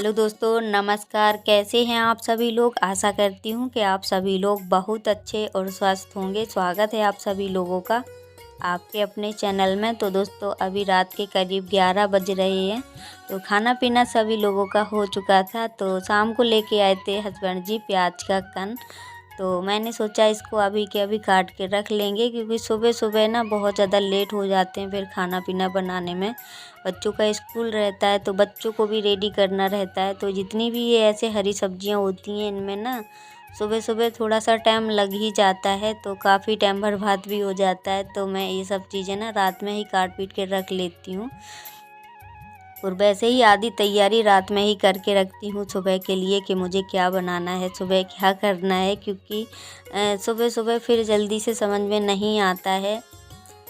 Hello दोस्तों, नमस्कार। कैसे हैं आप सभी लोग। आशा करती हूँ कि आप सभी लोग बहुत अच्छे और स्वस्थ होंगे। स्वागत है आप सभी लोगों का आपके अपने चैनल में। तो दोस्तों, अभी रात के करीब 11 बज रहे हैं। तो खाना पीना सभी लोगों का हो चुका था। तो शाम को लेके आए थे हस्बैंड जी प्याज का कन। तो मैंने सोचा इसको अभी के अभी काट के रख लेंगे, क्योंकि सुबह सुबह ना बहुत ज़्यादा लेट हो जाते हैं फिर खाना पीना बनाने में। बच्चों का स्कूल रहता है तो बच्चों को भी रेडी करना रहता है। तो जितनी भी ये ऐसे हरी सब्जियां होती हैं, इनमें ना सुबह सुबह थोड़ा सा टाइम लग ही जाता है। तो काफ़ी टाइम बर्बाद भी हो जाता है। तो मैं ये सब चीज़ें ना रात में ही काट पीट के रख लेती हूँ। और वैसे ही आधी तैयारी रात में ही करके रखती हूँ सुबह के लिए कि मुझे क्या बनाना है, सुबह क्या करना है। क्योंकि सुबह सुबह फिर जल्दी से समझ में नहीं आता है।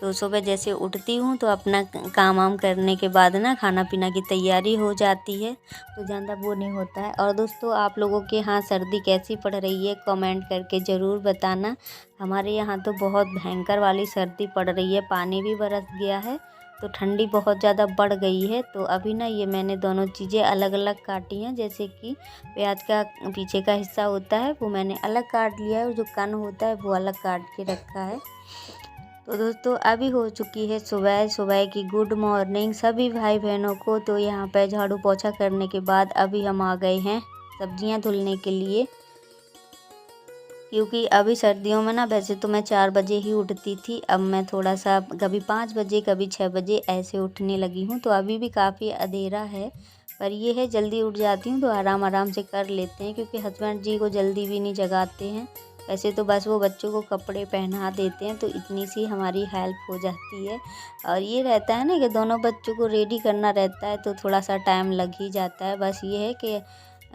तो सुबह जैसे उठती हूँ तो अपना काम वाम करने के बाद ना खाना पीना की तैयारी हो जाती है। तो ज़्यादा वो नहीं होता है। और दोस्तों, आप लोगों के यहाँ सर्दी कैसी पड़ रही है कमेंट करके ज़रूर बताना। हमारे यहाँ तो बहुत भयंकर वाली सर्दी पड़ रही है। पानी भी बरस गया है तो ठंडी बहुत ज़्यादा बढ़ गई है। तो अभी ना ये मैंने दोनों चीज़ें अलग अलग काटी हैं। जैसे कि प्याज का पीछे का हिस्सा होता है वो मैंने अलग काट लिया है और जो कन होता है वो अलग काट के रखा है। तो दोस्तों, अभी हो चुकी है सुबह। सुबह की गुड मॉर्निंग सभी भाई बहनों को। तो यहाँ पे झाड़ू पोछा करने के बाद अभी हम आ गए हैं सब्जियां धुलने के लिए। क्योंकि अभी सर्दियों में ना वैसे तो मैं 4 बजे ही उठती थी। अब मैं थोड़ा सा कभी 5 बजे कभी 6 बजे ऐसे उठने लगी हूँ। तो अभी भी काफ़ी अंधेरा है, पर ये है जल्दी उठ जाती हूँ तो आराम आराम से कर लेते हैं। क्योंकि हस्बैंड जी को जल्दी भी नहीं जगाते हैं। वैसे तो बस वो बच्चों को कपड़े पहना देते हैं तो इतनी सी हमारी हेल्प हो जाती है। और ये रहता है ना कि दोनों बच्चों को रेडी करना रहता है तो थोड़ा सा टाइम लग ही जाता है। बस ये है कि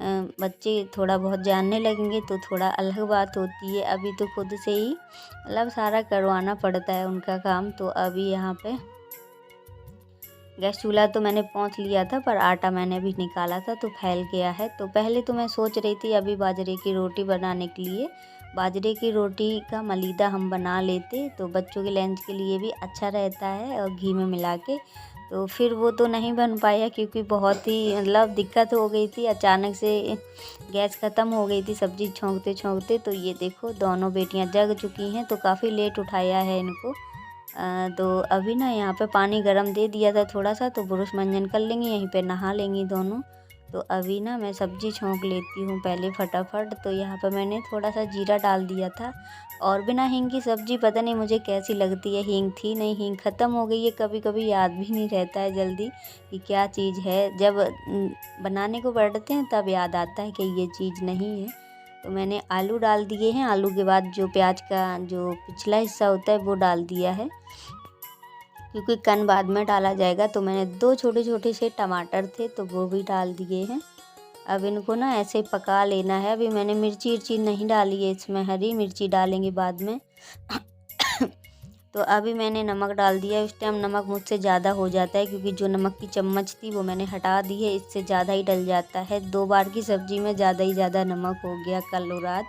बच्चे थोड़ा बहुत जानने लगेंगे तो थोड़ा अलग बात होती है। अभी तो खुद से ही मतलब सारा करवाना पड़ता है उनका काम। तो अभी यहाँ पे गैस चूल्हा तो मैंने पोंछ लिया था, पर आटा मैंने अभी निकाला था तो फैल गया है। तो पहले तो मैं सोच रही थी अभी बाजरे की रोटी बनाने के लिए बाजरे की रोटी का मलीदा हम बना लेते तो बच्चों के लंच के लिए भी अच्छा रहता है और घी में मिला के। तो फिर वो तो नहीं बन पाया क्योंकि बहुत ही मतलब दिक्कत हो गई थी। अचानक से गैस ख़त्म हो गई थी सब्ज़ी छोंकते छोंकते। तो ये देखो दोनों बेटियां जग चुकी हैं तो काफ़ी लेट उठाया है इनको। तो अभी ना यहाँ पे पानी गरम दे दिया था थोड़ा सा, तो ब्रुश मंजन कर लेंगी, यहीं पे नहा लेंगी दोनों। तो अभी ना मैं सब्ज़ी छोंक लेती हूँ पहले फटाफट। तो यहाँ पे मैंने थोड़ा सा जीरा डाल दिया था। और बिना हींग की सब्ज़ी पता नहीं मुझे कैसी लगती है। हींग थी नहीं, हींग ख़त्म हो गई है। कभी कभी याद भी नहीं रहता है जल्दी कि क्या चीज़ है। जब बनाने को बैठते हैं तब याद आता है कि ये चीज़ नहीं है। तो मैंने आलू डाल दिए हैं। आलू के बाद जो प्याज का जो पिछला हिस्सा होता है वो डाल दिया है, क्योंकि कन बाद में डाला जाएगा। तो मैंने 2 छोटे छोटे से टमाटर थे तो वो भी डाल दिए हैं। अब इनको ना ऐसे पका लेना है। अभी मैंने मिर्ची उर्ची नहीं डाली है इसमें, हरी मिर्ची डालेंगे बाद में। तो अभी मैंने नमक डाल दिया। इस टाइम नमक मुझसे ज़्यादा हो जाता है क्योंकि जो नमक की चम्मच थी वो मैंने हटा दी है। इससे ज़्यादा ही डल जाता है। 2 बार की सब्ज़ी में ज़्यादा ही ज़्यादा नमक हो गया कल और आज।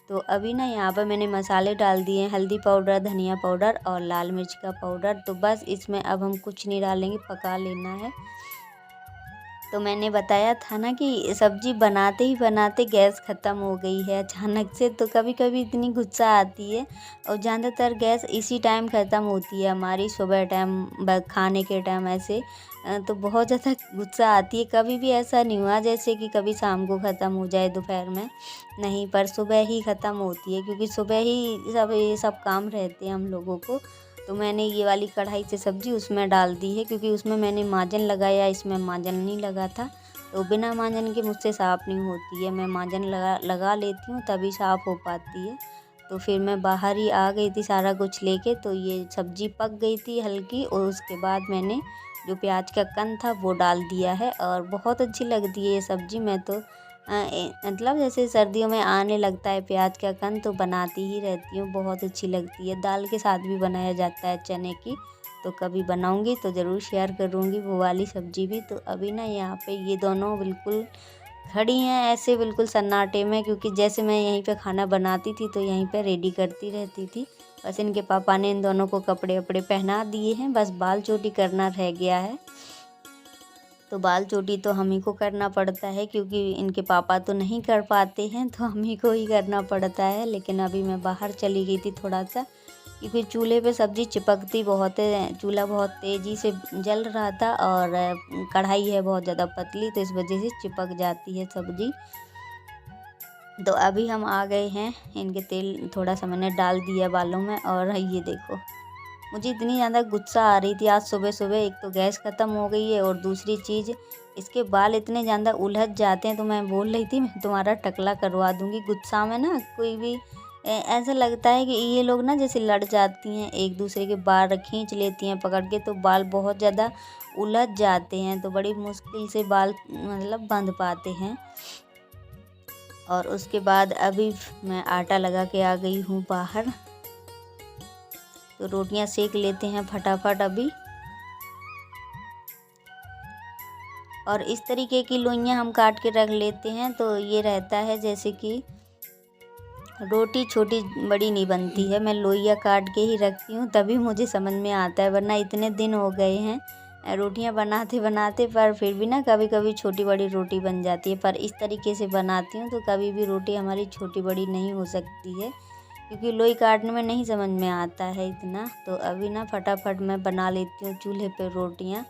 तो अभी ना यहाँ पर मैंने मसाले डाल दिए हैं, हल्दी पाउडर, धनिया पाउडर और लाल मिर्च का पाउडर। तो बस इसमें अब हम कुछ नहीं डालेंगे, पका लेना है। तो मैंने बताया था ना कि सब्ज़ी बनाते ही बनाते गैस ख़त्म हो गई है अचानक से। तो कभी कभी इतनी गुस्सा आती है। और ज़्यादातर गैस इसी टाइम ख़त्म होती है हमारी, सुबह टाइम खाने के टाइम ऐसे। तो बहुत ज़्यादा गुस्सा आती है। कभी भी ऐसा नहीं हुआ जैसे कि कभी शाम को ख़त्म हो जाए दोपहर में, नहीं, पर सुबह ही ख़त्म होती है क्योंकि सुबह ही ये सब काम रहते हैं हम लोगों को। तो मैंने ये वाली कढ़ाई से सब्ज़ी उसमें डाल दी है क्योंकि उसमें मैंने माजन लगाया, इसमें माजन नहीं लगा था। तो बिना माजन के मुझसे साफ़ नहीं होती है। मैं माजन लगा लेती हूँ तभी साफ़ हो पाती है। तो फिर मैं बाहर ही आ गई थी सारा कुछ लेके। तो ये सब्ज़ी पक गई थी हल्की और उसके बाद मैंने जो प्याज का कन था वो डाल दिया है। और बहुत अच्छी लगती है ये सब्ज़ी। मैं तो मतलब जैसे सर्दियों में आने लगता है प्याज का कन तो बनाती ही रहती हूँ, बहुत अच्छी लगती है। दाल के साथ भी बनाया जाता है चने की। तो कभी बनाऊंगी तो ज़रूर शेयर करूंगी वो वाली सब्ज़ी भी। तो अभी ना यहाँ पे ये दोनों बिल्कुल खड़ी हैं ऐसे बिल्कुल सन्नाटे में, क्योंकि जैसे मैं यहीं पे खाना बनाती थी तो यहीं पे रेडी करती रहती थी। बस इनके पापा ने इन दोनों को कपड़े वपड़े पहना दिए हैं, बस बाल चोटी करना रह गया है। तो बाल चोटी तो हम ही को करना पड़ता है, क्योंकि इनके पापा तो नहीं कर पाते हैं, तो हम ही को ही करना पड़ता है। लेकिन अभी मैं बाहर चली गई थी थोड़ा सा, क्योंकि चूल्हे पे सब्ज़ी चिपकती बहुत है, चूल्हा बहुत तेज़ी से जल रहा था और कढ़ाई है बहुत ज़्यादा पतली, तो इस वजह से चिपक जाती है सब्ज़ी। तो अभी हम आ गए हैं, इनके तेल थोड़ा सा मैंने डाल दिया बालों में। और ये देखो, मुझे इतनी ज़्यादा गुस्सा आ रही थी आज सुबह सुबह। एक तो गैस ख़त्म हो गई है और दूसरी चीज़ इसके बाल इतने ज़्यादा उलझ जाते हैं। तो मैं बोल रही थी मैं तुम्हारा टकला करवा दूँगी। गुस्सा में ना कोई भी ऐसा लगता है कि ये लोग ना जैसे लड़ जाती हैं, एक दूसरे के बाल खींच लेती हैं पकड़ के, तो बाल बहुत ज़्यादा उलझ जाते हैं। तो बड़ी मुश्किल से बाल मतलब बंध पाते हैं। और उसके बाद अभी मैं आटा लगा के आ गई हूँ बाहर, तो रोटियां सेक लेते हैं फटाफट अभी। और इस तरीके की लोइयां हम काट के रख लेते हैं, तो ये रहता है जैसे कि रोटी छोटी बड़ी नहीं बनती है। मैं लोइयां काट के ही रखती हूँ, तभी मुझे समझ में आता है, वरना इतने दिन हो गए हैं रोटियां बनाते बनाते, पर फिर भी ना कभी कभी छोटी बड़ी रोटी बन जाती है। पर इस तरीके से बनाती हूँ तो कभी भी रोटी हमारी छोटी बड़ी नहीं हो सकती है, क्योंकि लोई काटने में नहीं समझ में आता है इतना। तो अभी ना फटाफट मैं बना लेती हूँ चूल्हे पे रोटियाँ,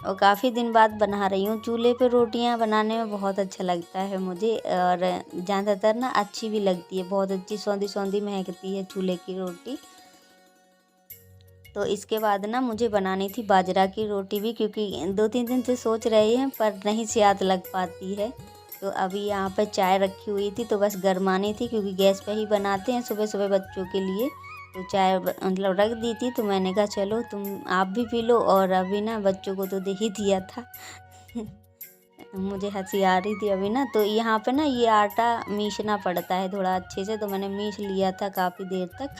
और काफ़ी दिन बाद बना रही हूँ। चूल्हे पे रोटियाँ बनाने में बहुत अच्छा लगता है मुझे, और ज़्यादातर ना अच्छी भी लगती है, बहुत अच्छी सौंधी सौंधी महकती है चूल्हे की रोटी। तो इसके बाद ना मुझे बनानी थी बाजरा की रोटी भी, क्योंकि 2-3 दिन से सोच रहे हैं पर नहीं स्वाद लग पाती है। तो अभी यहाँ पर चाय रखी हुई थी, तो बस गरमानी थी, क्योंकि गैस पे ही बनाते हैं सुबह सुबह बच्चों के लिए। तो चाय मतलब रख दी थी, तो मैंने कहा चलो तुम आप भी पी लो, और अभी ना बच्चों को तो दे ही दिया था। मुझे हंसी आ रही थी अभी ना। तो यहाँ पे ना ये आटा मीसना पड़ता है थोड़ा अच्छे से, तो मैंने मीस लिया था काफ़ी देर तक।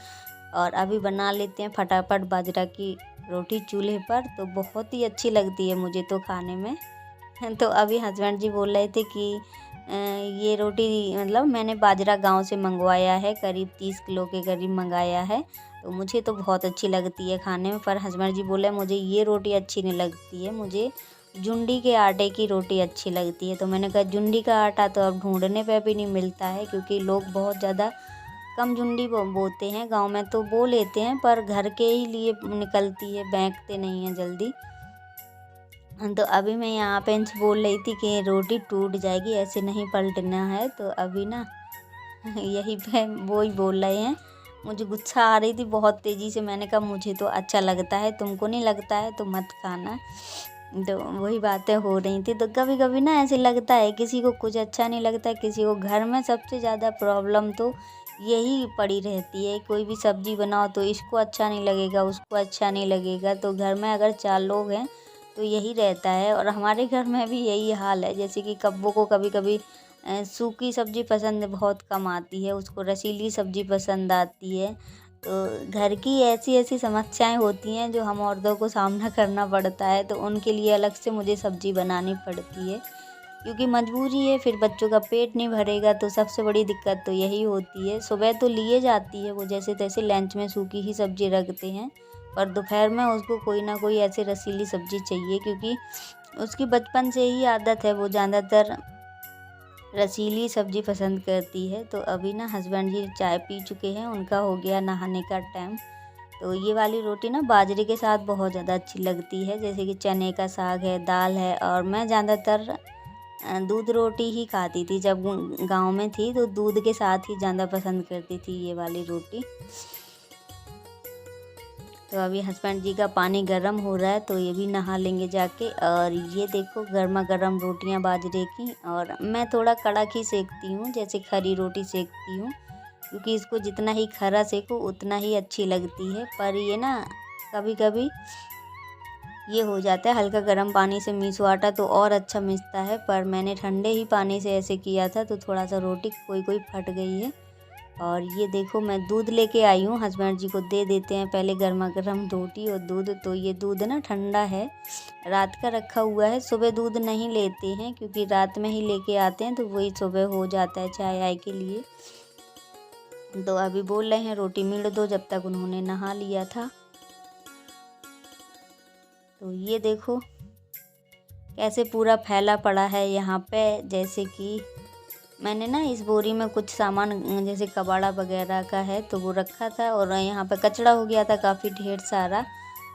और अभी बना लेते हैं फटाफट बाजरा की रोटी चूल्हे पर, तो बहुत ही अच्छी लगती है मुझे तो खाने में। तो अभी हस्बैंड जी बोल रहे थे कि ये रोटी मतलब मैंने बाजरा गांव से मंगवाया है, करीब 30 किलो के करीब मंगाया है। तो मुझे तो बहुत अच्छी लगती है खाने में, पर हस्बैंड जी बोले मुझे ये रोटी अच्छी नहीं लगती है, मुझे जुंडी के आटे की रोटी अच्छी लगती है। तो मैंने कहा जुंडी का आटा तो अब ढूंढने पे भी नहीं मिलता है, क्योंकि लोग बहुत ज़्यादा कम जुंडी बोते हैं। गांव में तो बो लेते हैं, पर घर के ही लिए निकलती है, बेंकते नहीं हैं जल्दी। तो अभी मैं यहाँ पे इनसे बोल रही थी कि रोटी टूट जाएगी, ऐसे नहीं पलटना है। तो अभी ना यही पे वो ही बोल रहे हैं। मुझे गुस्सा आ रही थी बहुत तेज़ी से। मैंने कहा मुझे तो अच्छा लगता है, तुमको नहीं लगता है तो मत खाना। तो वही बातें हो रही थी। तो कभी कभी ना ऐसे लगता है किसी को कुछ अच्छा नहीं लगता, किसी को। घर में सबसे ज़्यादा प्रॉब्लम तो यही पड़ी रहती है, कोई भी सब्ज़ी बनाओ तो इसको अच्छा नहीं लगेगा, उसको अच्छा नहीं लगेगा। तो घर में अगर 4 लोग हैं तो यही रहता है, और हमारे घर में भी यही हाल है। जैसे कि कब्बों को कभी कभी सूखी सब्ज़ी पसंद बहुत कम आती है, उसको रसीली सब्ज़ी पसंद आती है। तो घर की ऐसी ऐसी समस्याएं होती हैं जो हम औरतों को सामना करना पड़ता है, तो उनके लिए अलग से मुझे सब्ज़ी बनानी पड़ती है, क्योंकि मजबूरी है। फिर बच्चों का पेट नहीं भरेगा, तो सबसे बड़ी दिक्कत तो यही होती है। सुबह तो लिए जाती है वो जैसे तैसे, लंच में सूखी ही सब्ज़ी रखते हैं, पर दोपहर में उसको कोई ना कोई ऐसी रसीली सब्ज़ी चाहिए, क्योंकि उसकी बचपन से ही आदत है, वो ज़्यादातर रसीली सब्ज़ी पसंद करती है। तो अभी ना हस्बैंड जी चाय पी चुके हैं, उनका हो गया नहाने का टाइम। तो ये वाली रोटी ना बाजरे के साथ बहुत ज़्यादा अच्छी लगती है, जैसे कि चने का साग है, दाल है। और मैं ज़्यादातर दूध रोटी ही खाती थी जब गांव में थी, तो दूध के साथ ही ज़्यादा पसंद करती थी ये वाली रोटी। तो अभी हस्बैंड जी का पानी गर्म हो रहा है, तो ये भी नहा लेंगे जाके। और ये देखो गर्मा गर्म रोटियां बाजरे की, और मैं थोड़ा कड़क ही सेकती हूँ, जैसे खरी रोटी सेकती हूँ, क्योंकि इसको जितना ही खरा सेको उतना ही अच्छी लगती है। पर ये ना कभी कभी ये हो जाता है, हल्का गर्म पानी से मीसो आटा तो और अच्छा मिसता है, पर मैंने ठंडे ही पानी से ऐसे किया था, तो थोड़ा सा रोटी कोई कोई फट गई है। और ये देखो मैं दूध लेके आई हूँ, हस्बैंड जी को दे देते हैं पहले गर्मा गर्म रोटी और दूध। तो ये दूध ना ठंडा है, रात का रखा हुआ है। सुबह दूध नहीं लेते हैं, क्योंकि रात में ही लेके आते हैं, तो वही सुबह हो जाता है चाय आय के लिए। तो अभी बोल रहे हैं रोटी मिल दो, जब तक उन्होंने नहा लिया था। तो ये देखो कैसे पूरा फैला पड़ा है यहाँ पे। जैसे कि मैंने ना इस बोरी में कुछ सामान जैसे कबाड़ा वगैरह का है तो वो रखा था, और यहाँ पे कचरा हो गया था काफ़ी ढेर सारा।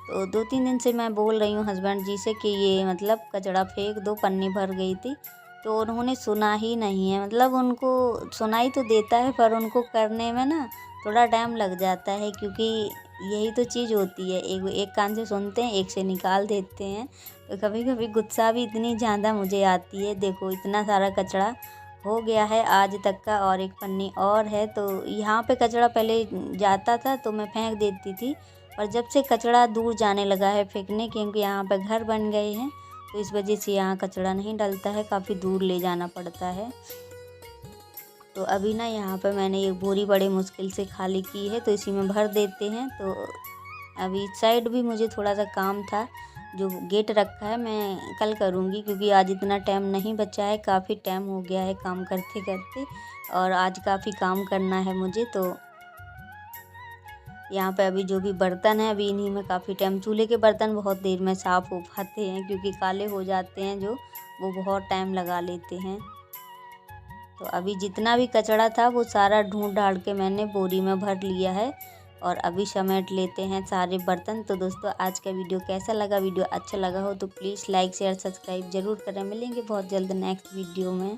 तो 2-3 दिन से मैं बोल रही हूँ हस्बैंड जी से कि ये मतलब कचरा फेंक दो, पन्नी भर गई थी, तो उन्होंने सुना ही नहीं है। मतलब उनको सुनाई तो देता है पर उनको करने में ना थोड़ा टाइम लग जाता है, क्योंकि यही तो चीज़ होती है, एक कान से सुनते हैं, एक से निकाल देते हैं। तो कभी कभी गुस्सा भी इतनी ज़्यादा मुझे आती है। देखो इतना सारा कचरा हो गया है आज तक का, और एक पन्नी और है। तो यहाँ पे कचरा पहले जाता था तो मैं फेंक देती थी, पर जब से कचरा दूर जाने लगा है फेंकने, क्योंकि यहाँ पे घर बन गए हैं तो इस वजह से यहाँ कचरा नहीं डलता है, काफ़ी दूर ले जाना पड़ता है। तो अभी ना यहाँ पे मैंने एक बोरी बड़े मुश्किल से खाली की है, तो इसी में भर देते हैं। तो अभी इस साइड भी मुझे थोड़ा सा काम था, जो गेट रखा है मैं कल करूँगी, क्योंकि आज इतना टाइम नहीं बचा है, काफ़ी टाइम हो गया है काम करते करते, और आज काफ़ी काम करना है मुझे। तो यहाँ पे अभी जो भी बर्तन है अभी इन्हीं में काफ़ी टाइम, चूल्हे के बर्तन बहुत देर में साफ़ हो पाते हैं, क्योंकि काले हो जाते हैं जो, वो बहुत टाइम लगा लेते हैं। तो अभी जितना भी कचरा था वो सारा ढूंढ ढाड़ के मैंने बोरी में भर लिया है, और अभी समेट लेते हैं सारे बर्तन। तो दोस्तों आज का वीडियो कैसा लगा, वीडियो अच्छा लगा हो तो प्लीज़ लाइक शेयर सब्सक्राइब ज़रूर करें। मिलेंगे बहुत जल्द नेक्स्ट वीडियो में।